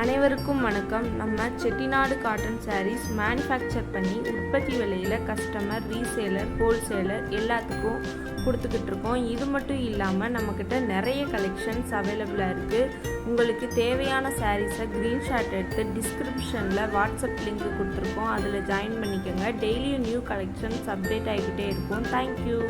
அனைவருக்கும் வணக்கம். நம்ம செட்டிநாடு காட்டன் சாரீஸ் மேனுஃபேக்சர் பண்ணி உற்பத்தி விலையில் கஸ்டமர், ரீசேலர், ஹோல்சேலர் எல்லாத்துக்கும் கொடுத்துக்கிட்டு இருக்கோம். இது மட்டும் இல்லாமல் நம்மக்கிட்ட நிறைய கலெக்ஷன்ஸ் அவைலபிளாக இருக்குது. உங்களுக்கு தேவையான சாரீஸை ஸ்க்ரீன்ஷாட் எடுத்து டிஸ்கிரிப்ஷனில் வாட்ஸ்அப் லிங்க் கொடுத்துருக்கோம். அதில் ஜாயின் பண்ணிக்கோங்க. டெய்லியும் நியூ கலெக்ஷன்ஸ் அப்டேட் ஆகிக்கிட்டே இருக்கும். தேங்க்யூ.